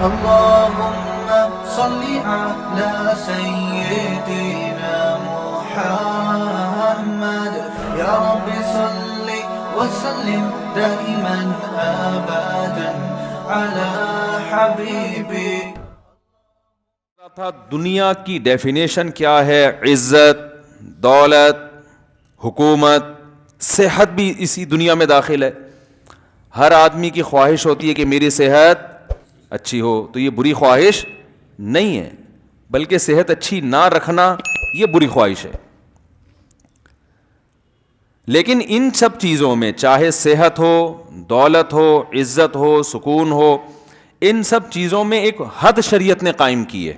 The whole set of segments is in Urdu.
اللهم صل على سيدنا محمد يا رب صل وسلم دائما ابدا على حبيبي. تھا دنیا کی ڈیفینیشن کیا ہے. عزت، دولت، حکومت، صحت بھی اسی دنیا میں داخل ہے. ہر آدمی کی خواہش ہوتی ہے کہ میری صحت اچھی ہو. تو یہ بری خواہش نہیں ہے، بلکہ صحت اچھی نہ رکھنا یہ بری خواہش ہے. لیکن ان سب چیزوں میں چاہے صحت ہو، دولت ہو، عزت ہو، سکون ہو، ان سب چیزوں میں ایک حد شریعت نے قائم کی ہے.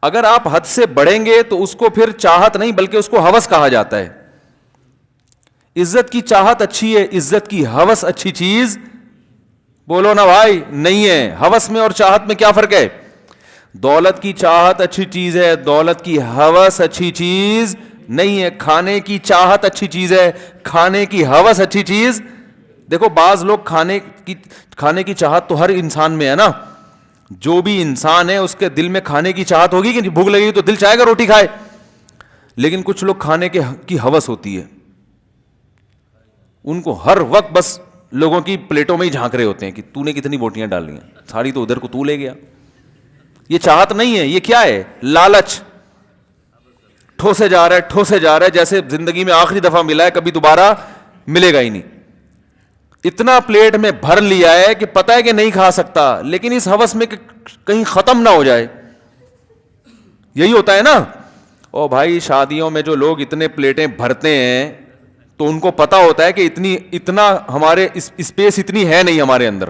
اگر آپ حد سے بڑھیں گے تو اس کو پھر چاہت نہیں بلکہ اس کو ہوس کہا جاتا ہے. عزت کی چاہت اچھی ہے، عزت کی ہوس اچھی چیز بولو نا بھائی نہیں ہے. ہوس میں اور چاہت میں کیا فرق ہے؟ دولت کی چاہت اچھی چیز ہے، دولت کی ہوس اچھی چیز نہیں ہے. کھانے کی چاہت اچھی چیز ہے، کھانے کی ہوس اچھی چیز. دیکھو بعض لوگ کھانے کی چاہت تو ہر انسان میں ہے نا. جو بھی انسان ہے اس کے دل میں کھانے کی چاہت ہوگی کہ بھوک لگے گی تو دل چاہے گا روٹی کھائے. لیکن کچھ لوگ کھانے کی ہوس ہوتی ہے، ان کو ہر وقت بس لوگوں کی پلیٹوں میں ہی جھانک رہے ہوتے ہیں کہ تو نے کتنی بوٹیاں ڈال لی ہیں، ساری تو ادھر کو تو لے گیا. یہ چاہت نہیں ہے، یہ کیا ہے؟ لالچ. ٹھوسے جا رہا ہے ٹھوسے جا رہا ہے جیسے زندگی میں آخری دفعہ ملا ہے، کبھی دوبارہ ملے گا ہی نہیں. اتنا پلیٹ میں بھر لیا ہے کہ پتہ ہے کہ نہیں کھا سکتا، لیکن اس ہوس میں کہ کہیں ختم نہ ہو جائے. یہی ہوتا ہے نا. او بھائی شادیوں میں جو لوگ اتنے پلیٹیں بھرتے ہیں تو ان کو پتا ہوتا ہے کہ اتنا ہمارے اسپیس اتنی ہے نہیں ہمارے اندر،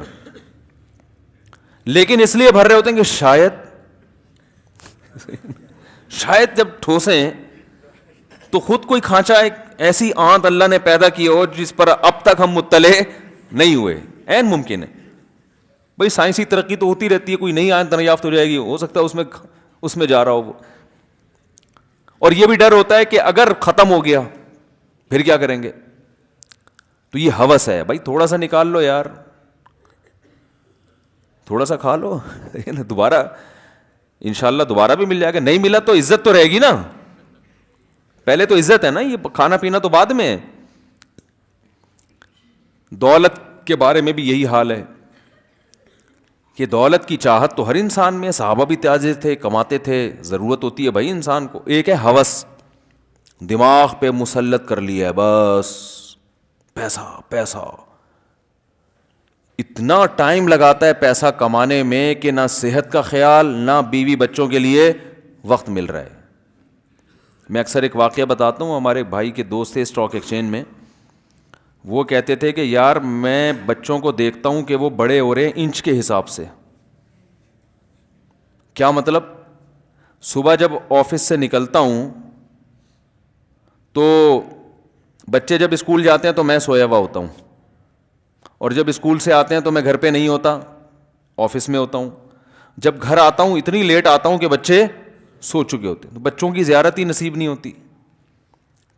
لیکن اس لیے بھر رہے ہوتے ہیں کہ شاید جب ٹھوسیں تو خود کوئی کھانچا ایک ایسی آنت اللہ نے پیدا کی ہو جس پر اب تک ہم مطلع نہیں ہوئے. عین ممکن ہے بھائی، سائنسی ترقی تو ہوتی رہتی ہے، کوئی نئی آنت دریافت ہو جائے گی، ہو سکتا ہے اس میں جا رہا ہو وہ. اور یہ بھی ڈر ہوتا ہے کہ اگر ختم ہو گیا پھر کیا کریں گے. تو یہ ہوس ہے بھائی، تھوڑا سا نکال لو یار، تھوڑا سا کھا لو دوبارہ انشاءاللہ دوبارہ بھی مل جائے گا. نہیں ملا تو عزت تو رہے گی نا. پہلے تو عزت ہے نا، یہ کھانا پینا تو بعد میں ہے. دولت کے بارے میں بھی یہی حال ہے کہ دولت کی چاہت تو ہر انسان میں. صحابہ بھی تاجر تھے، کماتے تھے، ضرورت ہوتی ہے بھائی انسان کو. ایک ہے ہوس، دماغ پہ مسلط کر لیا ہے بس، پیسہ پیسہ. اتنا ٹائم لگاتا ہے پیسہ کمانے میں کہ نہ صحت کا خیال نہ بیوی بچوں کے لیے وقت مل رہا ہے. میں اکثر ایک واقعہ بتاتا ہوں. ہمارے بھائی کے دوست تھے اسٹاک ایکسچینج میں، وہ کہتے تھے کہ یار میں بچوں کو دیکھتا ہوں کہ وہ بڑے ہو رہے ہیں انچ کے حساب سے. کیا مطلب؟ صبح جب آفس سے نکلتا ہوں تو بچے جب اسکول جاتے ہیں تو میں سویا ہوا ہوتا ہوں، اور جب اسکول سے آتے ہیں تو میں گھر پہ نہیں ہوتا، آفس میں ہوتا ہوں. جب گھر آتا ہوں اتنی لیٹ آتا ہوں کہ بچے سو چکے ہوتے ہیں. تو بچوں کی زیارت ہی نصیب نہیں ہوتی.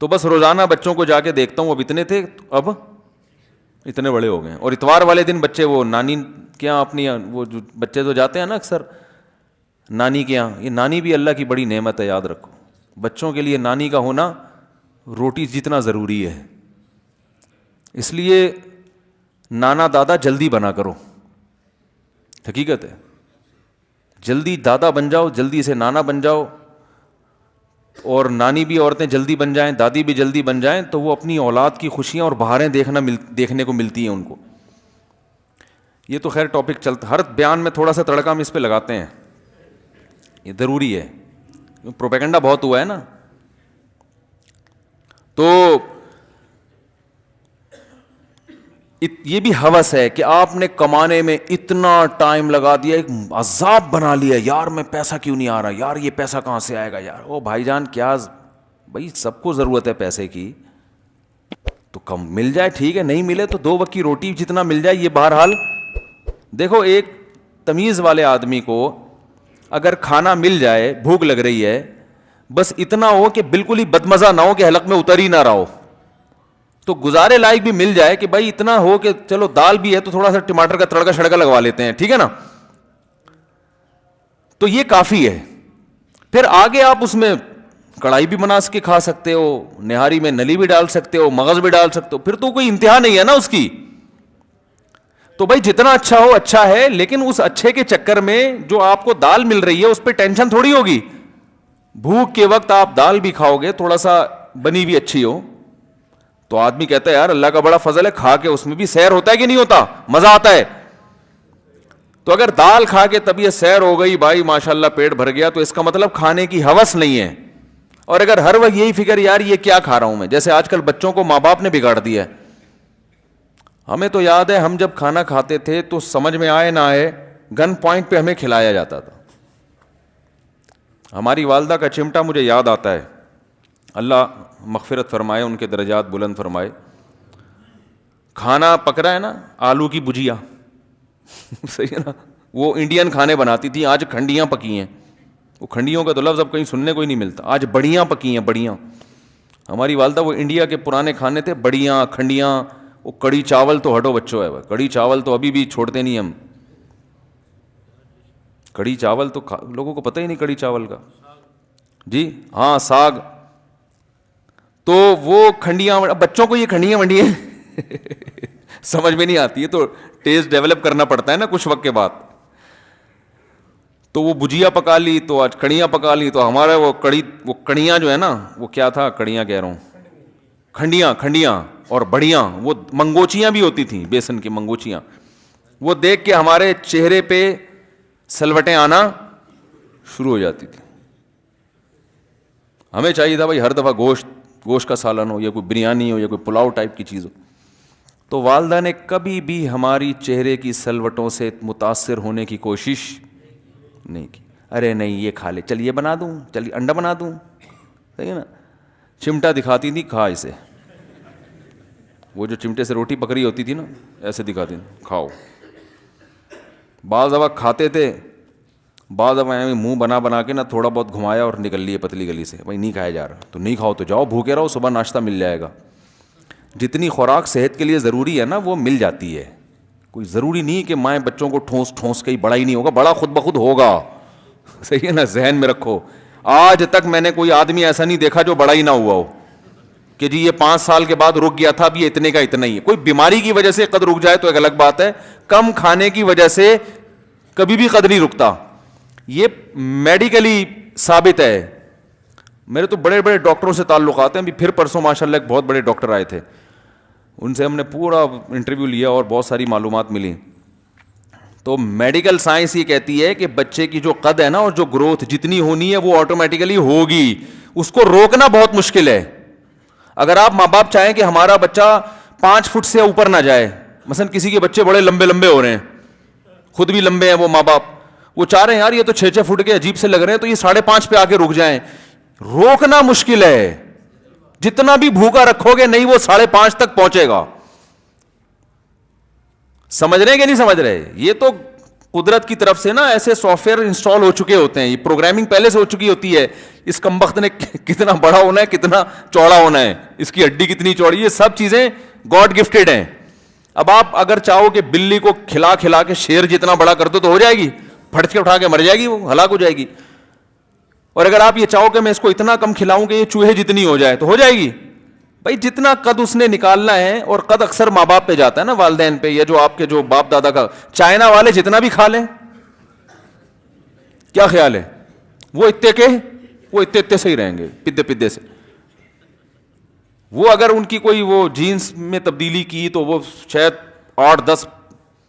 تو بس روزانہ بچوں کو جا کے دیکھتا ہوں، اب اتنے تھے اب اتنے بڑے ہو گئے. اور اتوار والے دن بچے وہ نانی کے یہاں اپنی، وہ جو بچے تو جاتے ہیں نا اکثر نانی کے یہاں. یہ نانی بھی اللہ کی بڑی نعمت ہے، یاد رکھو. بچوں کے لیے نانی کا ہونا روٹی جتنا ضروری ہے. اس لیے نانا دادا جلدی بنا کرو، حقیقت ہے. جلدی دادا بن جاؤ، جلدی سے نانا بن جاؤ. اور نانی بھی عورتیں جلدی بن جائیں، دادی بھی جلدی بن جائیں تو وہ اپنی اولاد کی خوشیاں اور بہاریں دیکھنے کو ملتی ہیں ان کو. یہ تو خیر ٹاپک چلتا، ہر بیان میں تھوڑا سا تڑکا ہم اس پہ لگاتے ہیں، یہ ضروری ہے، پروپیگنڈا بہت ہوا ہے نا. تو یہ بھی ہوس ہے کہ آپ نے کمانے میں اتنا ٹائم لگا دیا، ایک عذاب بنا لیا، یار میں پیسہ کیوں نہیں آ رہا، یار یہ پیسہ کہاں سے آئے گا یار. او بھائی جان کیا بھائی، سب کو ضرورت ہے پیسے کی، تو کم مل جائے ٹھیک ہے، نہیں ملے تو 2 وقت کی روٹی جتنا مل جائے. یہ بہرحال دیکھو، ایک تمیز والے آدمی کو اگر کھانا مل جائے، بھوک لگ رہی ہے، بس اتنا ہو کہ بالکل ہی بدمزہ نہ ہو کہ حلق میں اتر ہی نہ رہا ہو، تو گزارے لائق بھی مل جائے کہ بھائی اتنا ہو کہ چلو دال بھی ہے تو تھوڑا سا ٹماٹر کا تڑکا شڑکا لگوا لیتے ہیں، ٹھیک ہے نا. تو یہ کافی ہے. پھر آگے آپ اس میں کڑھائی بھی بنا کے کھا سکتے ہو, نہاری میں نلی بھی ڈال سکتے ہو, مغز بھی ڈال سکتے ہو, پھر تو کوئی انتہا نہیں ہے نا اس کی. تو بھائی جتنا اچھا ہو اچھا ہے, لیکن اس اچھے کے چکر میں جو آپ کو دال مل رہی ہے اس پہ ٹینشن تھوڑی ہوگی. بھوک کے وقت آپ دال بھی کھاؤ گے, تھوڑا سا بنی ہوئی اچھی ہو, تو آدمی کہتا ہے یار اللہ کا بڑا فضل ہے, کھا کے اس میں بھی سیر ہوتا ہے کہ نہیں ہوتا, مزہ آتا ہے. تو اگر دال کھا کے طبیعت سیر ہو گئی بھائی ماشاءاللہ پیٹ بھر گیا, تو اس کا مطلب کھانے کی ہوس نہیں ہے. اور اگر ہر وقت یہی فکر یار یہ کیا کھا رہا ہوں میں, جیسے آج کل بچوں کو ماں باپ نے بگاڑ دیا ہے. ہمیں تو یاد ہے ہم جب کھانا کھاتے تھے تو سمجھ میں آئے نہ آئے گن پوائنٹ پہ ہمیں کھلایا جاتا تھا. ہماری والدہ کا چمٹا مجھے یاد آتا ہے, اللہ مغفرت فرمائے, ان کے درجات بلند فرمائے. کھانا پک رہا ہے نا, آلو کی بھجیا صحیح ہے نا, وہ انڈین کھانے بناتی تھی. آج کھنڈیاں پکی ہیں, وہ کھنڈیوں کا تو لفظ اب کہیں سننے کو ہی نہیں ملتا, آج بڑیاں پکی ہیں, بڑیاں. ہماری والدہ وہ انڈیا کے پرانے کھانے تھے, بڑیاں, کھنڈیاں. وہ کڑی چاول تو ہٹو بچوں ہے, کڑی چاول تو ابھی بھی چھوڑتے نہیں ہم. کڑی چاول تو لوگوں کو پتہ ہی نہیں کڑی چاول کا. جی ہاں, ساگ. تو وہ کھنڈیاں, بچوں کو یہ کھنڈیاں ونڈیاں سمجھ میں نہیں آتی ہے, تو ٹیسٹ ڈیولپ کرنا پڑتا ہے نا کچھ وقت کے بعد. تو وہ بھجیا پکا لی, تو آج کڑیاں پکا لی. تو ہمارا وہ کڑیاں جو ہے نا, وہ کیا تھا, کڑیاں کہہ رہا ہوں, کھنڈیاں اور بڑیاں. وہ منگوچیاں بھی ہوتی تھیں, بیسن کی منگوچیاں. وہ دیکھ کے ہمارے چہرے پہ سلوٹیں آنا شروع ہو جاتی تھی. ہمیں چاہیے تھا بھائی ہر دفعہ گوشت کا سالن ہو, یا کوئی بریانی ہو, یا کوئی پلاؤ ٹائپ کی چیز ہو. تو والدہ نے کبھی بھی ہماری چہرے کی سلوٹوں سے متاثر ہونے کی کوشش نہیں کی. ارے نہیں یہ کھا لے, چل یہ بنا دوں, چل انڈا بنا دوں, صحیح ہے نا. چمٹا دکھاتی تھی, کھا اسے. وہ جو چمٹے سے روٹی پکڑی ہوتی تھی نا, ایسے دکھاتی تھی, کھاؤ. بعض دفعہ کھاتے تھے, بعض دفعہ منہ بنا کے نا تھوڑا بہت گھمایا اور نکل لیے پتلی گلی سے, بھائی نہیں کھایا جا رہا تو نہیں کھاؤ, تو جاؤ بھوکے رہو, صبح ناشتہ مل جائے گا. جتنی خوراک صحت کے لیے ضروری ہے نا وہ مل جاتی ہے. کوئی ضروری نہیں کہ مائیں بچوں کو ٹھونس کے ہی بڑا ہی نہیں ہوگا, بڑا خود بخود ہوگا, صحیح ہے نا, ذہن میں رکھو. آج تک میں نے کوئی آدمی ایسا نہیں دیکھا جو بڑا ہی نہ ہوا ہو, کہ جی یہ 5 سال کے بعد رک گیا تھا, اب یہ اتنے کا اتنا ہی ہے. کوئی بیماری کی وجہ سے قد رک جائے تو ایک الگ بات ہے, کم کھانے کی وجہ سے کبھی بھی قد نہیں رکتا. یہ میڈیکلی ثابت ہے. میرے تو بڑے بڑے ڈاکٹروں سے تعلقات ہیں. ابھی پھر پرسوں ماشاءاللہ ایک بہت بڑے ڈاکٹر آئے تھے, ان سے ہم نے پورا انٹرویو لیا اور بہت ساری معلومات ملی. تو میڈیکل سائنس یہ کہتی ہے کہ بچے کی جو قد ہے نا, اور جو گروتھ جتنی ہونی ہے وہ آٹومیٹیکلی ہوگی, اس کو روکنا بہت مشکل ہے. اگر آپ ماں باپ چاہیں کہ ہمارا بچہ 5 فٹ سے اوپر نہ جائے, مثلا کسی کے بچے بڑے لمبے ہو رہے ہیں, خود بھی لمبے ہیں وہ ماں باپ, وہ چاہ رہے ہیں یار یہ تو 6 فٹ کے عجیب سے لگ رہے ہیں, تو یہ 5.5 پہ آ کے رک جائیں. روکنا مشکل ہے. جتنا بھی بھوکا رکھو گے نہیں, وہ 5.5 تک پہنچے گا. سمجھ رہے ہیں کہ نہیں سمجھ رہے؟ یہ تو قدرت کی طرف سے نا ایسے سافٹ ویئر انسٹال ہو چکے ہوتے ہیں, یہ پروگرامنگ پہلے سے ہو چکی ہوتی ہے. اس کمبخت نے کتنا بڑا ہونا ہے, کتنا چوڑا ہونا ہے, اس کی ہڈی کتنی چوڑی, یہ سب چیزیں گاڈ گفٹیڈ ہیں. اب آپ اگر چاہو کہ بلی کو کھلا کے شیر جتنا بڑا کر دو تو ہو جائے گی, پھٹ کے اٹھا کے مر جائے گی, وہ ہلاک ہو جائے گی. اور اگر آپ یہ چاہو کہ میں اس کو اتنا کم کھلاؤں کہ یہ چوہے جتنی ہو جائے تو ہو جائے گی. بھائی جتنا قد اس نے نکالنا ہے, اور قد اکثر ماں باپ پہ جاتا ہے نا, والدین پہ, یا جو آپ کے جو باپ دادا کا. چائنا والے جتنا بھی کھا لیں, کیا خیال ہے, وہ اتنے سے ہی رہیں گے, پدے سے. وہ اگر ان کی کوئی وہ جینس میں تبدیلی کی تو وہ شاید 8-10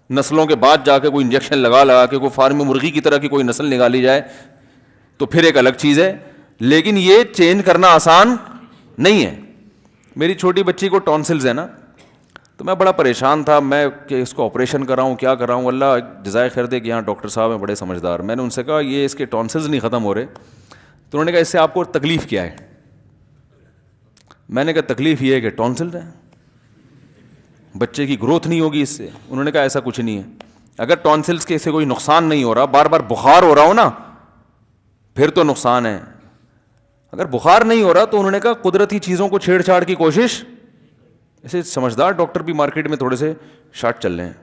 نسلوں کے بعد جا کے کوئی انجیکشن لگا کے کوئی فارم مرغی کی طرح کی کوئی نسل نکالی جائے تو پھر ایک الگ چیز ہے. لیکن یہ چینج کرنا آسان نہیں ہے. میری چھوٹی بچی کو ٹونسلز ہے نا, تو میں بڑا پریشان تھا, میں کہ اس کو آپریشن کراؤں, کیا کراؤں. اللہ جزائے خیر دے کہ یہاں ڈاکٹر صاحب ہیں بڑے سمجھدار. میں نے ان سے کہا یہ اس کے ٹونسلز نہیں ختم ہو رہے, تو انہوں نے کہا اس سے آپ کو تکلیف کیا ہے. میں نے کہا تکلیف یہ ہے کہ ٹونسلز ہیں, بچے کی گروتھ نہیں ہوگی اس سے. انہوں نے کہا ایسا کچھ نہیں ہے, اگر ٹونسلز کے سے کوئی نقصان نہیں ہو رہا, بار بار بخار ہو رہا ہو نا, پھر تو نقصان ہے. اگر بخار نہیں ہو رہا تو انہوں نے کہا قدرتی چیزوں کو چھیڑ چھاڑ کی کوشش. ایسے سمجھدار ڈاکٹر بھی مارکیٹ میں تھوڑے سے شارٹ چل رہے ہیں.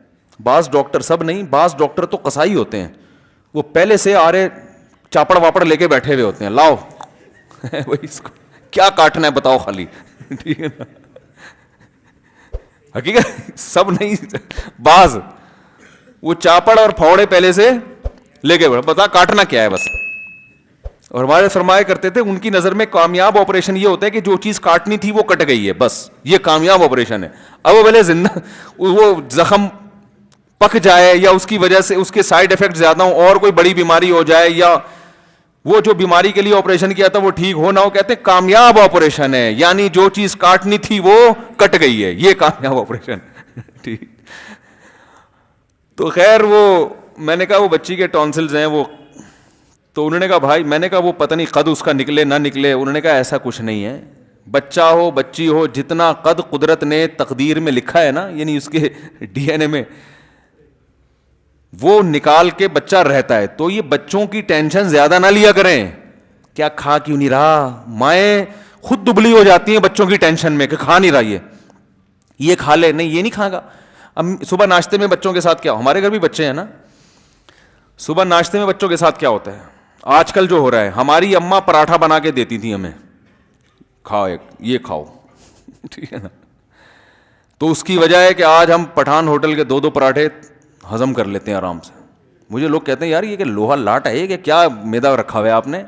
بعض ڈاکٹر, سب نہیں, بعض ڈاکٹر تو قصائی ہوتے ہیں, وہ پہلے سے آ رہے چاپڑ واپڑ لے کے بیٹھے ہوئے ہوتے ہیں, لاؤ بھائی اس کو کیا کاٹنا ہے بتاؤ خالی, ٹھیک ہے نا. حقیقت سب نہیں, بعض وہ چاپڑ اور پھوڑے پہلے سے لے کے بتا کاٹنا کیا ہے بس. اور ہمارے فرمایا کرتے تھے ان کی نظر میں کامیاب آپریشن یہ ہوتا ہے کہ جو چیز کاٹنی تھی وہ کٹ گئی ہے, بس یہ کامیاب آپریشن ہے. اب وہ پہلے زندہ وہ زخم پک جائے یا اس کی وجہ سے اس کے سائڈ افیکٹ زیادہ ہوں اور کوئی بڑی بیماری ہو جائے یا وہ جو بیماری کے لیے آپریشن کیا تھا وہ ٹھیک ہو نہ ہو, کہتے ہیں کامیاب آپریشن ہے, یعنی جو چیز کاٹنی تھی وہ کٹ گئی ہے, یہ کامیاب آپریشن. ٹھیک. تو خیر وہ میں نے کہا وہ بچی کے ٹونسلز ہیں وہ, تو انہوں نے کہا بھائی, میں نے کہا وہ پتہ نہیں قد اس کا نکلے نہ نکلے. انہوں نے کہا ایسا کچھ نہیں ہے, بچہ ہو بچی ہو, جتنا قد قدرت نے تقدیر میں لکھا ہے نا, یعنی اس کے ڈی این اے میں, وہ نکال کے بچہ رہتا ہے. تو یہ بچوں کی ٹینشن زیادہ نہ لیا کریں, کیا کھا کیوں نہیں رہا, مائیں خود دبلی ہو جاتی ہیں بچوں کی ٹینشن میں کہ کھا نہیں رہا, یہ کھا لے, نہیں یہ نہیں کھا گا. اب صبح ناشتے میں بچوں کے ساتھ کیا, ہمارے گھر بھی بچے ہیں نا, صبح ناشتے میں بچوں کے ساتھ کیا ہوتا ہے آج کل جو ہو رہا ہے, ہماری اماں پراٹھا بنا کے دیتی تھی ہمیں, کھاؤ یہ کھاؤ, ٹھیک ہے نا. تو اس کی وجہ ہے کہ آج ہم پٹھان ہوٹل کے 2 پراٹھے ہضم کر لیتے ہیں آرام سے. مجھے لوگ کہتے ہیں یار یہ کہ لوہا لاٹ ہے کہ کیا میدا رکھا ہوا ہے آپ نے.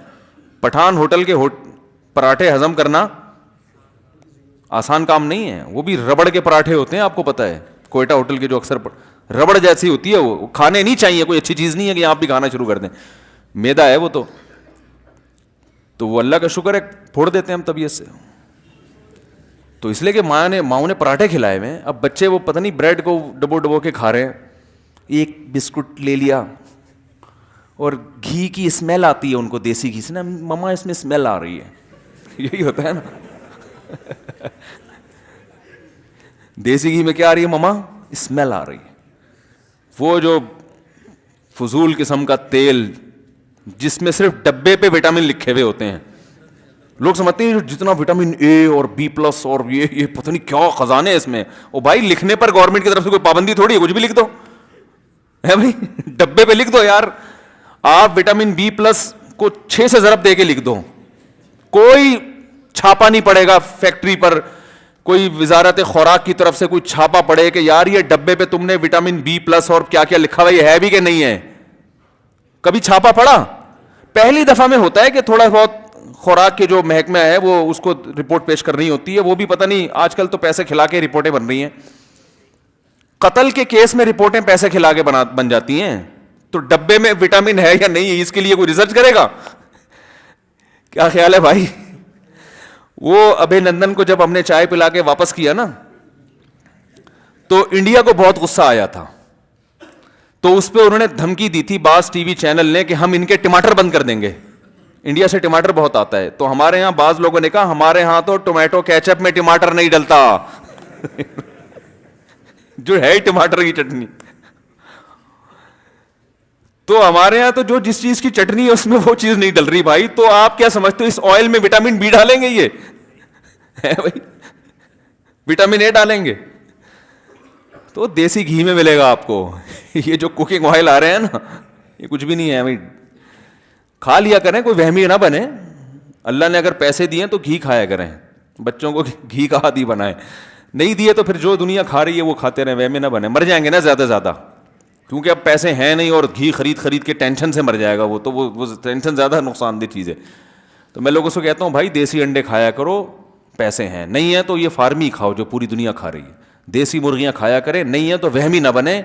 پٹھان ہوٹل کے پراٹھے ہضم کرنا آسان کام نہیں ہے, وہ بھی ربڑ کے پراٹھے ہوتے ہیں, آپ کو پتہ ہے کوئٹہ ہوٹل کے جو اکثر ربڑ جیسی ہوتی ہے, وہ کھانے نہیں چاہیے, کوئی اچھی چیز نہیں ہے کہ آپ بھی کھانا شروع کر دیں, میدا ہے وہ. تو وہ اللہ کا شکر ہے پھوڑ دیتے ہیں ہم طبیعت سے. تو اس لیے کہ ماؤں نے پراٹھے کھلائے ہوئے ہیں, اب بچے وہ پتہ نہیں بریڈ کو ڈبو کے کھا رہے ہیں, ایک بسکٹ لے لیا اور گھی کی اسمیل آتی ہے ان کو, دیسی گھی سے نا, مما اس میں اسمیل آ رہی ہے, یہی ہوتا ہے نا. دیسی گھی میں کیا آ رہی ہے مما, اسمیل آ رہی ہے. وہ جو فضول قسم کا تیل جس میں صرف ڈبے پہ وٹامن لکھے ہوئے ہوتے ہیں, لوگ سمجھتے ہیں جتنا وٹامن اے اور B+ اور یہ پتہ نہیں کیا خزانے اس میں. او بھائی لکھنے پر گورنمنٹ کی طرف سے کوئی پابندی تھوڑی ہے, کچھ بھی لکھ دو ہے بھائی, ڈبے پہ لکھ دو یار. آپ وٹامن B+ کو 6 سے ضرب دے کے لکھ دو, کوئی چھاپا نہیں پڑے گا فیکٹری پر, کوئی وزارت خوراک کی طرف سے کوئی چھاپا پڑے کہ یار یہ ڈبے پہ تم نے وٹامن B+ اور کیا کیا لکھا ہوا یہ ہے بھی کہ نہیں ہے. کبھی چھاپا پڑا؟ پہلی دفعہ میں ہوتا ہے کہ تھوڑا بہت خوراک کے جو محکمہ ہے وہ اس کو رپورٹ پیش کرنی ہوتی ہے, وہ بھی پتہ نہیں آج کل تو پیسے کھلا کے رپورٹیں بن رہی ہیں. قتل کے کیس میں رپورٹیں پیسے کھلا کے بن جاتی ہیں. تو ڈبے میں وٹامن ہے یا نہیں اس کے لیے کوئی ریسرچ کرے گا؟ کیا خیال ہے بھائی؟ وہ ابھے نندن کو جب ہم نے چائے پلا کے واپس کیا نا, تو انڈیا کو بہت غصہ آیا تھا. تو اس پہ انہوں نے دھمکی دی تھی بعض ٹی وی چینل نے کہ ہم ان کے ٹماٹر بند کر دیں گے, انڈیا سے ٹماٹر بہت آتا ہے. تو ہمارے ہاں بعض لوگوں نے کہا ہمارے ہاں تو ٹومیٹو کیچپ میں ٹماٹر نہیں ڈلتا جو ہے ٹماٹر کی چٹنی. تو ہمارے ہاں تو جو جس چیز کی چٹنی ہے اس میں وہ چیز نہیں ڈل رہی بھائی. تو آپ کیا سمجھتے ہو اس آئل میں وٹامن B ڈالیں گے؟ یہ بھائی وٹامن A ڈالیں گے تو دیسی گھی میں ملے گا آپ کو. یہ جو کوکنگ آئل آ رہے ہیں نا یہ کچھ بھی نہیں ہے. ہمیں کھا لیا کریں, کوئی وہمی نہ بنے. اللہ نے اگر پیسے دیے تو گھی کھایا کریں, بچوں کو گھی کا عادی بنائیں. نہیں دیے تو پھر جو دنیا کھا رہی ہے وہ کھاتے رہیں, وہمی نہ بنے. مر جائیں گے نا زیادہ زیادہ, کیونکہ اب پیسے ہیں نہیں اور گھی خرید کے ٹینشن سے مر جائے گا وہ. تو وہ ٹینشن زیادہ نقصان دہ چیز ہے. تو میں لوگوں سے کہتا ہوں بھائی دیسی انڈے کھایا کرو, پیسے ہیں. نہیں ہے تو یہ فارمی کھاؤ جو پوری دنیا کھا رہی ہے. دیسی مرغیاں کھایا کریں. نہیں ہے تو وہمی نہ بنے.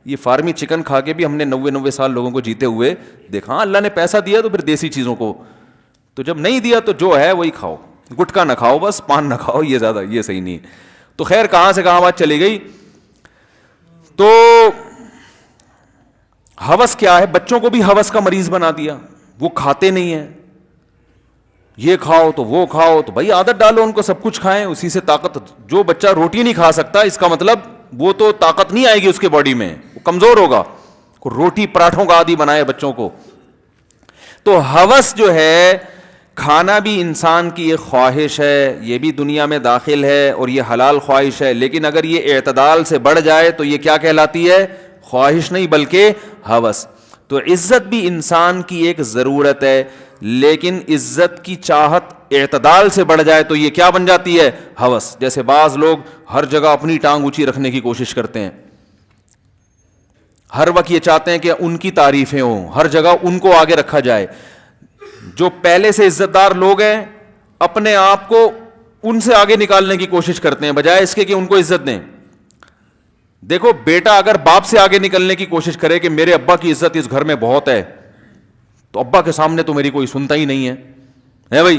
یہ فارمی چکن کھا کے بھی ہم نے 90 سال لوگوں کو جیتے ہوئے دیکھا. ہاں اللہ نے پیسہ دیا تو پھر دیسی چیزوں کو, تو جب نہیں دیا تو جو ہے وہی کھاؤ. گٹکا نہ کھاؤ, بس پان نہ کھاؤ, یہ زیادہ یہ صحیح نہیں ہے. تو خیر کہاں سے کہاں بات چلی گئی. تو ہوس کیا ہے, بچوں کو بھی ہوس کا مریض بنا دیا. وہ کھاتے نہیں ہیں, یہ کھاؤ تو وہ کھاؤ. تو بھائی عادت ڈالو ان کو, سب کچھ کھائیں, اسی سے طاقت. جو بچہ روٹی نہیں کھا سکتا اس کا مطلب وہ تو طاقت نہیں آئے گی اس کے باڈی میں, وہ کمزور ہوگا. روٹی پراٹھوں کا عادی بنائے بچوں کو. تو ہوس جو ہے کھانا بھی انسان کی ایک خواہش ہے, یہ بھی دنیا میں داخل ہے اور یہ حلال خواہش ہے. لیکن اگر یہ اعتدال سے بڑھ جائے تو یہ کیا کہلاتی ہے؟ خواہش نہیں بلکہ ہوس. تو عزت بھی انسان کی ایک ضرورت ہے، لیکن عزت کی چاہت اعتدال سے بڑھ جائے تو یہ کیا بن جاتی ہے؟ ہوس. جیسے بعض لوگ ہر جگہ اپنی ٹانگ اونچی رکھنے کی کوشش کرتے ہیں، ہر وقت یہ چاہتے ہیں کہ ان کی تعریفیں ہوں، ہر جگہ ان کو آگے رکھا جائے. جو پہلے سے عزت دار لوگ ہیں اپنے آپ کو ان سے آگے نکالنے کی کوشش کرتے ہیں بجائے اس کے کہ ان کو عزت دیں. دیکھو بیٹا اگر باپ سے آگے نکلنے کی کوشش کرے کہ میرے ابا کی عزت اس گھر میں بہت ہے، تو ابا کے سامنے تو میری کوئی سنتا ہی نہیں ہے بھائی،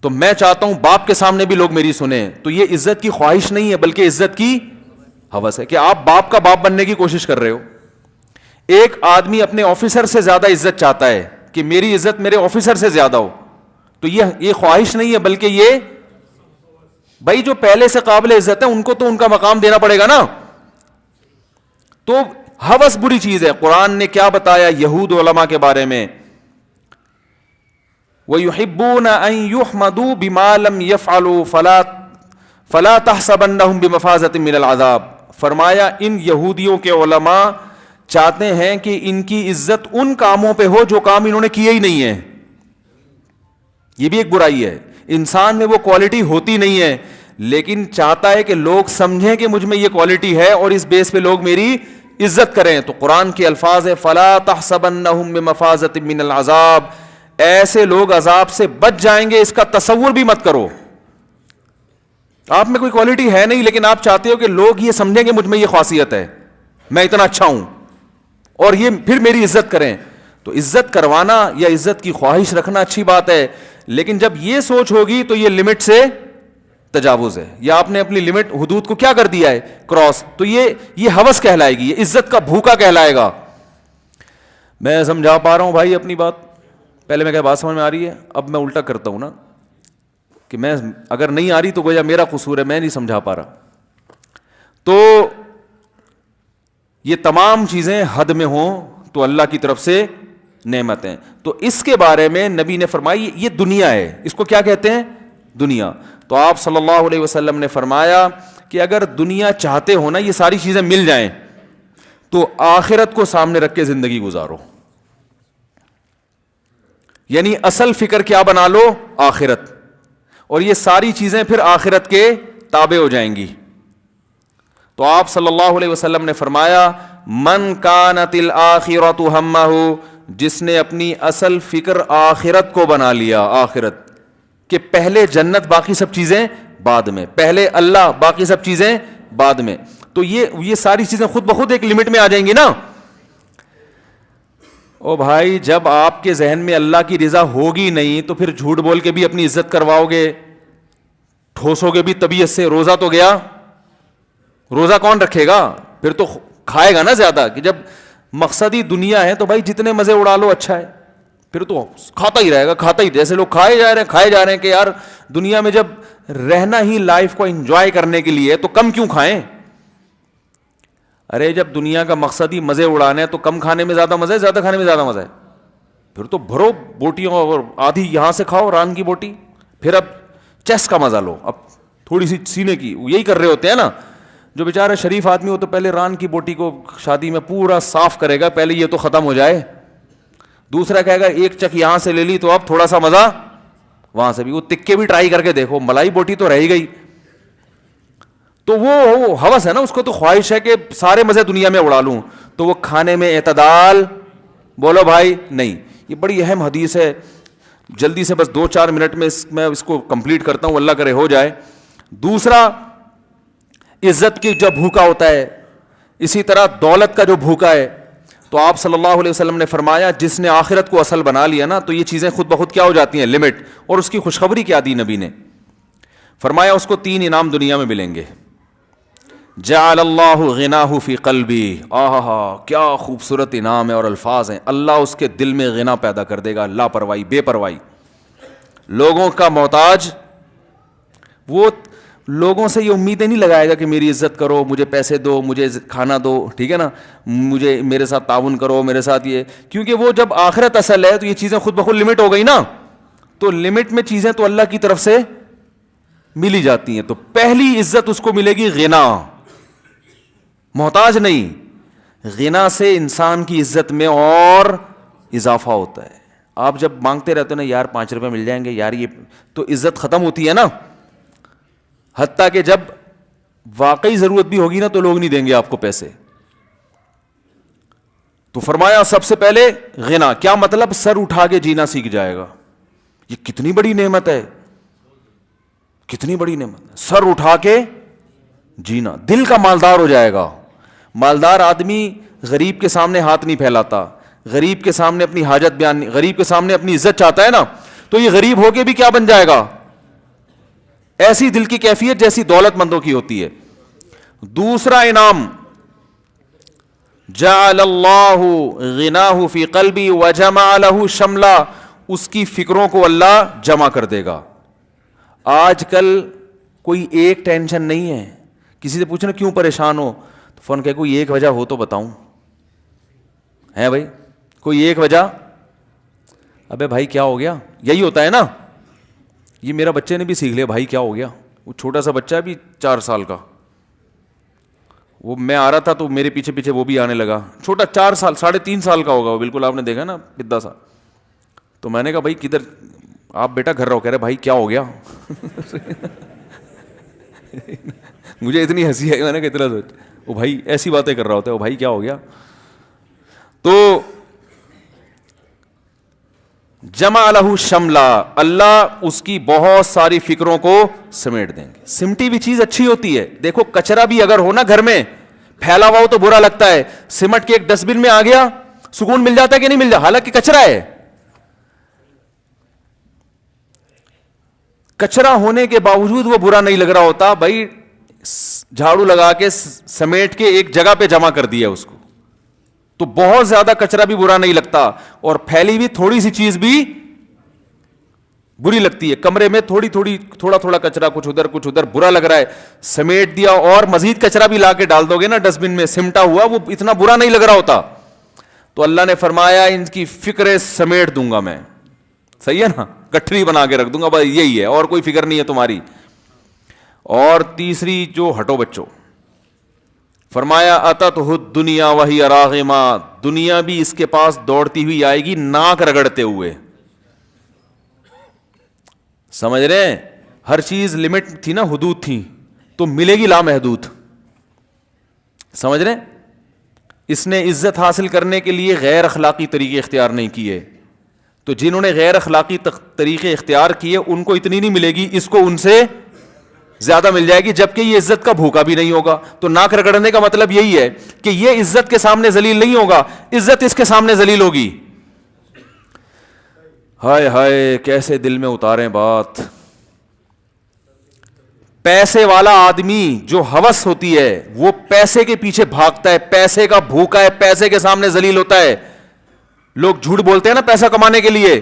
تو میں چاہتا ہوں باپ کے سامنے بھی لوگ میری سنیں. تو یہ عزت کی خواہش نہیں ہے بلکہ عزت کی ہوس ہے کہ آپ باپ کا باپ بننے کی کوشش کر رہے ہو. ایک آدمی اپنے آفیسر سے زیادہ عزت چاہتا ہے کہ میری عزت میرے آفیسر سے زیادہ ہو، تو یہ خواہش نہیں ہے بلکہ یہ بھائی جو پہلے سے قابل عزت ہے ان کو تو ان کا مقام دینا پڑے گا نا. تو ہوس بری چیز ہے. قرآن نے کیا بتایا یہود علماء کے بارے میں؟ وَيُحِبُّونَ أَن يُحْمَدُوا بِمَا لَمْ يَفْعَلُوا فَلَا تَحْسَبَنَّهُمْ بِمَفَازَةٍ مِّنَ الْعَذَابِ. فرمایا ان یہودیوں کے علماء چاہتے ہیں کہ ان کی عزت ان کاموں پہ ہو جو کام انہوں نے کیے ہی نہیں ہیں. یہ بھی ایک برائی ہے. انسان میں وہ کوالٹی ہوتی نہیں ہے لیکن چاہتا ہے کہ لوگ سمجھیں کہ مجھ میں یہ کوالٹی ہے اور اس بیس پہ لوگ میری عزت کریں. تو قرآن کے الفاظ ہے فَلَا تَحْسَبَنَّهُمْ بِمَفَازَةٍ مِّنَ الْعَذَابِ. ایسے لوگ عذاب سے بچ جائیں گے اس کا تصور بھی مت کرو. آپ میں کوئی کوالٹی ہے نہیں لیکن آپ چاہتے ہو کہ لوگ یہ سمجھیں کہ مجھ میں یہ خاصیت ہے، میں اتنا اچھا ہوں اور یہ پھر میری عزت کریں. تو عزت کروانا یا عزت کی خواہش رکھنا اچھی بات ہے، لیکن جب یہ سوچ ہوگی تو یہ لمٹ سے تجاوز ہے، یا آپ نے اپنی لمٹ حدود کو کیا کر دیا ہے؟ کراس. تو یہ ہوس کہلائے گی، یہ عزت کا بھوکا کہلائے گا. میں سمجھا پا رہا ہوں بھائی اپنی بات؟ پہلے میں کیا بات سمجھ میں آ رہی ہے؟ اب میں الٹا کرتا ہوں نا کہ میں اگر نہیں آ رہی تو گویا میرا قصور ہے، میں نہیں سمجھا پا رہا. تو یہ تمام چیزیں حد میں ہوں تو اللہ کی طرف سے نعمت ہیں. تو اس کے بارے میں نبی نے فرمائی یہ دنیا ہے، اس کو کیا کہتے ہیں؟ دنیا. تو آپ صلی اللہ علیہ وسلم نے فرمایا کہ اگر دنیا چاہتے ہو نا یہ ساری چیزیں مل جائیں تو آخرت کو سامنے رکھ کے زندگی گزارو. یعنی اصل فکر کیا بنا لو؟ آخرت. اور یہ ساری چیزیں پھر آخرت کے تابع ہو جائیں گی. تو آپ صلی اللہ علیہ وسلم نے فرمایا من کانت الآخرۃ ہمہ، جس نے اپنی اصل فکر آخرت کو بنا لیا، آخرت کہ پہلے جنت باقی سب چیزیں بعد میں، پہلے اللہ باقی سب چیزیں بعد میں. تو یہ ساری چیزیں خود بخود ایک لمٹ میں آ جائیں گی نا. او بھائی جب آپ کے ذہن میں اللہ کی رضا ہوگی نہیں تو پھر جھوٹ بول کے بھی اپنی عزت کرواؤ گے، ٹھوسو گے بھی طبیعت سے. روزہ تو گیا، روزہ کون رکھے گا؟ پھر تو کھائے گا نا زیادہ. کہ جب مقصد ہی دنیا ہے تو بھائی جتنے مزے اڑا لو اچھا ہے، پھر تو کھاتا ہی رہے گا، کھاتا ہی. جیسے لوگ کھائے جا رہے ہیں کہ یار دنیا میں جب رہنا ہی لائف کو انجوائے کرنے کے لیے تو کم کیوں کھائیں؟ ارے جب دنیا کا مقصد ہی مزے اڑانے تو کم کھانے میں زیادہ مزہ ہے، زیادہ کھانے میں زیادہ مزہ ہے. پھر تو بھرو بوٹیوں اور آدھی یہاں سے کھاؤ ران کی بوٹی، پھر اب چیسٹ کا مزہ لو، اب تھوڑی سی سینے کی. یہی کر رہے ہوتے ہیں نا. جو بیچارہ شریف آدمی ہو تو پہلے ران کی بوٹی کو شادی میں پورا صاف کرے گا، پہلے یہ تو ختم ہو جائے. دوسرا کہے گا ایک چک یہاں سے لے لی تو اب تھوڑا سا مزہ وہاں سے بھی. وہ تکے بھی ٹرائی کر کے دیکھو، ملائی بوٹی تو رہ گئی. تو وہ ہوس ہے نا، اس کو تو خواہش ہے کہ سارے مزے دنیا میں اڑا لوں. تو وہ کھانے میں اعتدال بولو بھائی نہیں. یہ بڑی اہم حدیث ہے، جلدی سے بس 2-4 منٹ میں اس کو کمپلیٹ کرتا ہوں، اللہ کرے ہو جائے. دوسرا عزت کی جب بھوکا ہوتا ہے، اسی طرح دولت کا جو بھوکا ہے. تو آپ صلی اللہ علیہ وسلم نے فرمایا جس نے آخرت کو اصل بنا لیا نا تو یہ چیزیں خود بخود کیا ہو جاتی ہیں؟ لمٹ. اور اس کی خوشخبری کیا دی نبی نے؟ فرمایا اس کو 3 انعام دنیا میں ملیں گے. جعل اللہ غناہ فی قلبی. کیا خوبصورت انعام ہے اور الفاظ ہیں. اللہ اس کے دل میں غنا پیدا کر دے گا، لاپرواہی، بے پرواہی، لوگوں کا محتاج. وہ لوگوں سے یہ امیدیں نہیں لگائے گا کہ میری عزت کرو، مجھے پیسے دو، مجھے کھانا دو، ٹھیک ہے نا، مجھے میرے ساتھ تعاون کرو، میرے ساتھ یہ. کیونکہ وہ جب آخرت اصل ہے تو یہ چیزیں خود بخود لمٹ ہو گئی نا. تو لمٹ میں چیزیں تو اللہ کی طرف سے ملی جاتی ہیں. تو پہلی عزت اس کو ملے گی غنا، محتاج نہیں. غنا سے انسان کی عزت میں اور اضافہ ہوتا ہے. آپ جب مانگتے رہتے ہو نا یار 5 روپے مل جائیں گے یار, یہ تو عزت ختم ہوتی ہے نا. حتیٰ کہ جب واقعی ضرورت بھی ہوگی نا تو لوگ نہیں دیں گے آپ کو پیسے. تو فرمایا سب سے پہلے غنا. کیا مطلب؟ سر اٹھا کے جینا سیکھ جائے گا. یہ کتنی بڑی نعمت ہے, کتنی بڑی نعمت. سر اٹھا کے جینا, دل کا مالدار ہو جائے گا. مالدار آدمی غریب کے سامنے ہاتھ نہیں پھیلاتا, غریب کے سامنے اپنی حاجت بیان نہیں, غریب کے سامنے اپنی عزت چاہتا ہے نا, تو یہ غریب ہو کے بھی کیا بن جائے گا؟ ایسی دل کی کیفیت جیسی دولت مندوں کی ہوتی ہے. دوسرا انعام, جعل اللہ غناہ فی قلبی وجمع لہ شملا, اس کی فکروں کو اللہ جمع کر دے گا. آج کل کوئی ایک ٹینشن نہیں ہے. کسی سے پوچھنا کیوں پریشان ہو تو فون کہ کوئی ایک وجہ ہو تو بتاؤں. ہے بھائی کوئی ایک وجہ؟ ابے بھائی کیا ہو گیا؟ یہی ہوتا ہے نا. یہ میرا بچے نے بھی سیکھ لیا, بھائی کیا ہو گیا. وہ چھوٹا سا بچہ ہے بھی 4 سال کا, وہ میں آ رہا تھا تو میرے پیچھے پیچھے وہ بھی آنے لگا. چھوٹا 4 سال 3.5 سال کا ہوگا وہ, بالکل آپ نے دیکھا نا پدا سا. تو میں نے کہا بھائی کدھر آپ بیٹا گھر رہو؟ کہہ رہے بھائی کیا ہو گیا. مجھے اتنی ہنسی آئی, میں نے کہا اتنا سوچ, وہ بھائی ایسی باتیں کر رہا ہوتا ہے, وہ بھائی کیا ہو گیا. تو جمع لہ شملا, اللہ اس کی بہت ساری فکروں کو سمیٹ دیں گے. سمٹی ہوئی چیز اچھی ہوتی ہے. دیکھو کچرا بھی اگر ہو نا گھر میں پھیلا ہوا ہو تو برا لگتا ہے, سمٹ کے ایک ڈسٹ بن میں آ گیا سکون مل جاتا ہے کہ نہیں مل جاتا؟ حالانکہ کچرا ہے. کچرا ہونے کے باوجود وہ برا نہیں لگ رہا ہوتا. بھائی جھاڑو لگا کے سمیٹ کے ایک جگہ پہ جمع کر دیا اس کو, تو بہت زیادہ کچرا بھی برا نہیں لگتا, اور پھیلی ہوئی تھوڑی سی چیز بھی بری لگتی ہے. کمرے میں تھوڑا تھوڑا کچرا, کچھ ادھر برا لگ رہا ہے, سمیٹ دیا اور مزید کچرا بھی لا کے ڈال دو گے نا ڈسٹ بن میں سمٹا ہوا, وہ اتنا برا نہیں لگ رہا ہوتا. تو اللہ نے فرمایا ان کی فکریں سمیٹ دوں گا میں. صحیح ہے نا, گٹھری بنا کے رکھ دوں گا, بس یہی ہے, اور کوئی فکر نہیں ہے تمہاری. اور تیسری جو ہٹو بچوں, فرمایا اتتہ الدنیا وہی راغمہ, دنیا بھی اس کے پاس دوڑتی ہوئی آئے گی ناک رگڑتے ہوئے. سمجھ رہے ہیں؟ ہر چیز لمٹ تھی نا, حدود تھی, تو ملے گی لامحدود. سمجھ رہے ہیں؟ اس نے عزت حاصل کرنے کے لیے غیر اخلاقی طریقے اختیار نہیں کیے, تو جنہوں نے غیر اخلاقی طریقے اختیار کیے ان کو اتنی نہیں ملے گی, اس کو ان سے زیادہ مل جائے گی, جبکہ یہ عزت کا بھوکا بھی نہیں ہوگا. تو ناک رگڑنے کا مطلب یہی ہے کہ یہ عزت کے سامنے ذلیل نہیں ہوگا, عزت اس کے سامنے ذلیل ہوگی. ہائے ہائے کیسے دل میں اتاریں بات. پیسے والا آدمی جو ہوس ہوتی ہے وہ پیسے کے پیچھے بھاگتا ہے, پیسے کا بھوکا ہے, پیسے کے سامنے ذلیل ہوتا ہے. لوگ جھوٹ بولتے ہیں نا پیسہ کمانے کے لیے,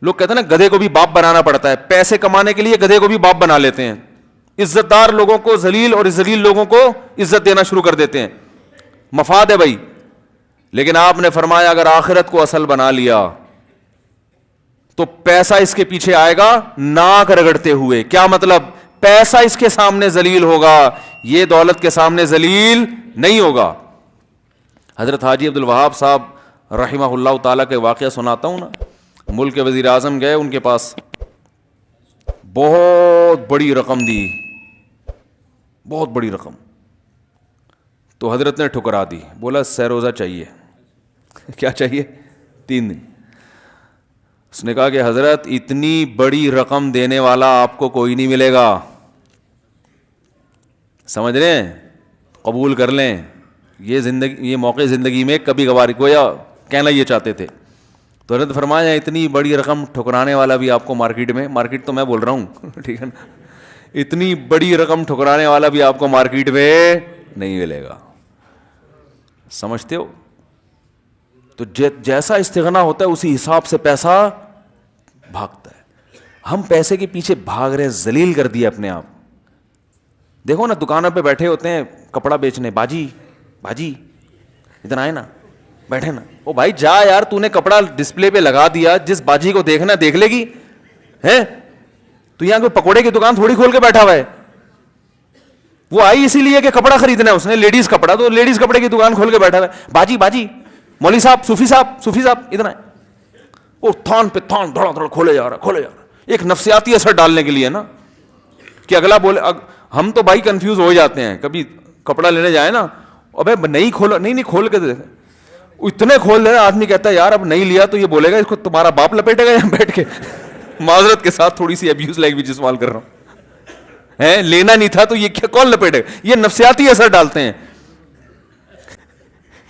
لوگ کہتے ہیں نا گدھے کو بھی باپ بنانا پڑتا ہے, پیسے کمانے کے لیے گدھے کو بھی باپ بنا لیتے ہیں. عزت دار لوگوں کو ذلیل اور ذلیل لوگوں کو عزت دینا شروع کر دیتے ہیں. مفاد ہے بھائی. لیکن آپ نے فرمایا اگر آخرت کو اصل بنا لیا تو پیسہ اس کے پیچھے آئے گا ناک رگڑتے ہوئے. کیا مطلب؟ پیسہ اس کے سامنے ذلیل ہوگا, یہ دولت کے سامنے ذلیل نہیں ہوگا. حضرت حاجی عبد الوہاب صاحب رحمہ اللہ تعالیٰ کے واقعہ سناتا ہوں نا. ملک کے وزیر اعظم گئے ان کے پاس, بہت بڑی رقم دی, بہت بڑی رقم. تو حضرت نے ٹھکرا دی, بولا سہ روزہ چاہیے. کیا چاہیے؟ 3 دن. اس نے کہا کہ حضرت اتنی بڑی رقم دینے والا آپ کو کوئی نہیں ملے گا, سمجھ رہے ہیں؟ قبول کر لیں, یہ موقع زندگی میں کبھی کبھار, گویا کہنا یہ چاہتے تھے. تو حضرت فرمایا اتنی بڑی رقم ٹھکرانے والا بھی آپ کو مارکیٹ تو میں بول رہا ہوں, ٹھیک ہے نا, اتنی بڑی رقم ٹھکرانے والا بھی آپ کو مارکیٹ میں نہیں ملے گا. سمجھتے ہو؟ تو جیسا استغنا ہوتا ہے اسی حساب سے پیسہ بھاگتا ہے. ہم پیسے کے پیچھے بھاگ رہے ہیں, ذلیل کر دیا اپنے آپ. دیکھو نا دکانوں پہ بیٹھے ہوتے ہیں کپڑا بیچنے, باجی ادھر آئے نا, بیٹھے نا. او بھائی جا یار, تو نے کپڑا ڈسپلے پہ لگا دیا, جس باجی کو دیکھنا دیکھ لے گی ہے. تو یہاں کوئی پکوڑے کی دکان تھوڑی کھول کے بیٹھا ہوا ہے. وہ آئی اسی لیے کہ کپڑا خریدنا ہے اس نے, لیڈیز کپڑا, تو لیڈیز کپڑے کی دکان کھول کے بیٹھا ہے, باجی باجی, مولوی صاحب, صوفی صاحب ادھر آئے. وہ تھان پہ تھان دھڑا دھڑا کھولے جا رہا, ایک نفسیاتی اثر ڈالنے کے لیے نا, کہ اگلا بولے. ہم تو بھائی کنفیوز ہو جاتے ہیں, کبھی کپڑا لینے جائے نا, ابے نہیں کھولا, نہیں کھول کے دے, اتنے کھول دے, آدمی کہتا ہے یار اب نہیں لیا تو یہ بولے گا اس کو تمہارا باپ لپیٹے گا یہاں بیٹھ کے. معذرت کے ساتھ تھوڑی سی ابیوز لینگویج استعمال کر رہا ہوں, لینا نہیں تھا تو یہ کیا کون لپیٹے گا, یہ نفسیاتی اثر ڈالتے ہیں.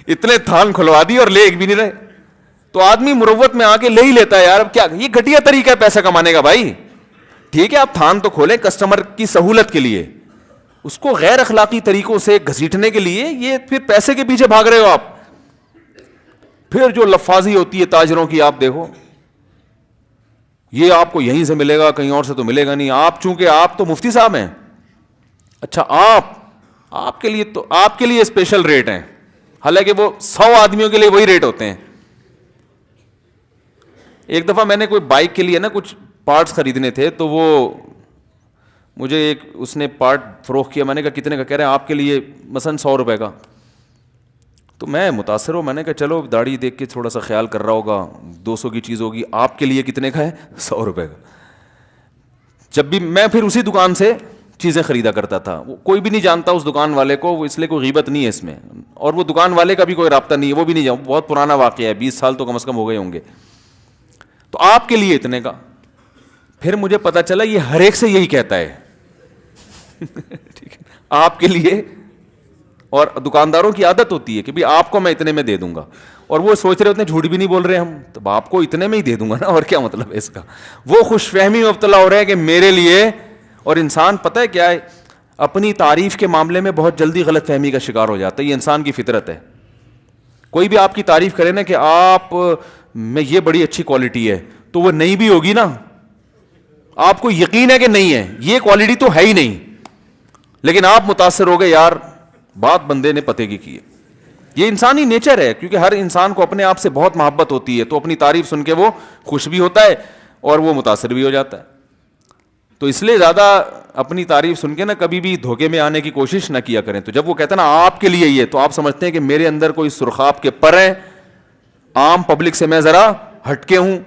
اتنے تھان کھلوا دی اور لے ایک بھی نہیں رہے, تو آدمی مروت میں آ کے لے ہی لیتا ہے. یار اب کیا, یہ گھٹیا طریقہ ہے پیسہ کمانے کا بھائی. ٹھیک ہے آپ تھان تو کھولیں کسٹمر کی سہولت کے لیے, اس کو غیر اخلاقی طریقوں سے گھسیٹنے کے لیے یہ پھر پیسے کے پیچھے بھاگ رہے ہو آپ. پھر جو لفاظی ہوتی ہے تاجروں کی آپ دیکھو, یہ آپ کو یہیں سے ملے گا, کہیں اور سے تو ملے گا نہیں. آپ چونکہ آپ تو مفتی صاحب ہیں, اچھا آپ کے لیے اسپیشل ریٹ ہیں, حالانکہ وہ 100 آدمیوں کے لیے وہی ریٹ ہوتے ہیں. ایک دفعہ میں نے کوئی بائک کے لیے نا کچھ پارٹس خریدنے تھے, تو وہ مجھے اس نے پارٹ فروخت کیا. میں نے کہا کتنے کا, کہہ رہے ہیں آپ کے لیے مثلاً 100 روپے کا. تو میں متاثر ہوں, میں نے کہا چلو داڑھی دیکھ کے تھوڑا سا خیال کر رہا ہوگا, 200 کی چیز ہوگی, آپ کے لیے کتنے کا ہے, 100 روپے کا. جب بھی میں پھر اسی دکان سے چیزیں خریدا کرتا تھا, وہ کوئی بھی نہیں جانتا اس دکان والے کو, وہ اس لیے کوئی غیبت نہیں ہے اس میں, اور وہ دکان والے کا بھی کوئی رابطہ نہیں ہے, وہ بھی نہیں جانتا, بہت پرانا واقعہ ہے, 20 سال تو کم از کم ہو گئے ہوں گے. تو آپ کے لیے اتنے کا. پھر مجھے پتا چلا یہ ہر ایک سے یہی کہتا ہے. ٹھیک ہے, آپ کے لیے. اور دکانداروں کی عادت ہوتی ہے کہ آپ کو میں اتنے میں دے دوں گا, اور وہ سوچ رہے ہوتے ہیں جھوٹ بھی نہیں بول رہے ہم, تو آپ کو اتنے میں ہی دے دوں گا نا, اور کیا مطلب ہے اس کا. وہ خوش فہمی میں مبتلا ہو رہے ہیں کہ میرے لیے. اور انسان پتہ ہے کیا ہے, اپنی تعریف کے معاملے میں بہت جلدی غلط فہمی کا شکار ہو جاتا ہے. یہ انسان کی فطرت ہے. کوئی بھی آپ کی تعریف کرے نا کہ آپ میں یہ بڑی اچھی کوالٹی ہے, تو وہ نہیں بھی ہوگی نا, آپ کو یقین ہے کہ نہیں ہے, یہ کوالٹی تو ہے ہی نہیں, لیکن آپ متاثر ہو گئے, یار بات بندے نے پتے کی ہے. یہ انسانی نیچر ہے, کیونکہ ہر انسان کو اپنے آپ سے بہت محبت ہوتی ہے, تو اپنی تعریف سن کے وہ خوش بھی ہوتا ہے اور وہ متاثر بھی ہو جاتا ہے. تو اس لیے زیادہ اپنی تعریف سن کے نا کبھی بھی دھوکے میں آنے کی کوشش نہ کیا کریں. تو جب وہ کہتے ہیں نا آپ کے لیے یہ, تو آپ سمجھتے ہیں کہ میرے اندر کوئی سرخاب کے پر ہیں, عام پبلک سے میں ذرا ہٹ کے ہوں,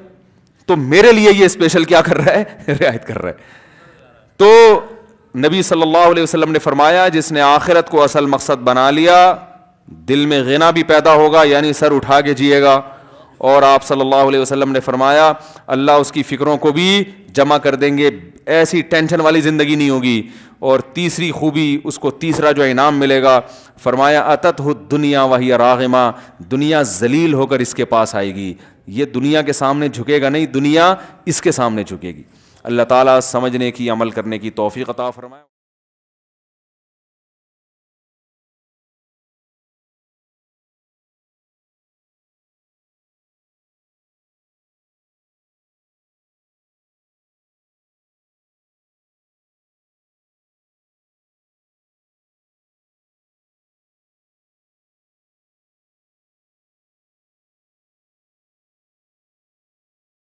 تو میرے لیے یہ اسپیشل کیا کر رہا ہے, رعایت کر رہا ہے. تو نبی صلی اللہ علیہ وسلم نے فرمایا, جس نے آخرت کو اصل مقصد بنا لیا, دل میں غنا بھی پیدا ہوگا, یعنی سر اٹھا کے جیے گا. اور آپ صلی اللہ علیہ وسلم نے فرمایا اللہ اس کی فکروں کو بھی جمع کر دیں گے, ایسی ٹینشن والی زندگی نہیں ہوگی. اور تیسری خوبی, اس کو تیسرا جو انعام ملے گا, فرمایا اتتہ الدنیا وہی راغمہ, دنیا ذلیل ہو کر اس کے پاس آئے گی. یہ دنیا کے سامنے جھکے گا نہیں, دنیا اس کے سامنے جھکے گی. اللہ تعالیٰ سمجھنے کی, عمل کرنے کی توفیق عطا فرمائے.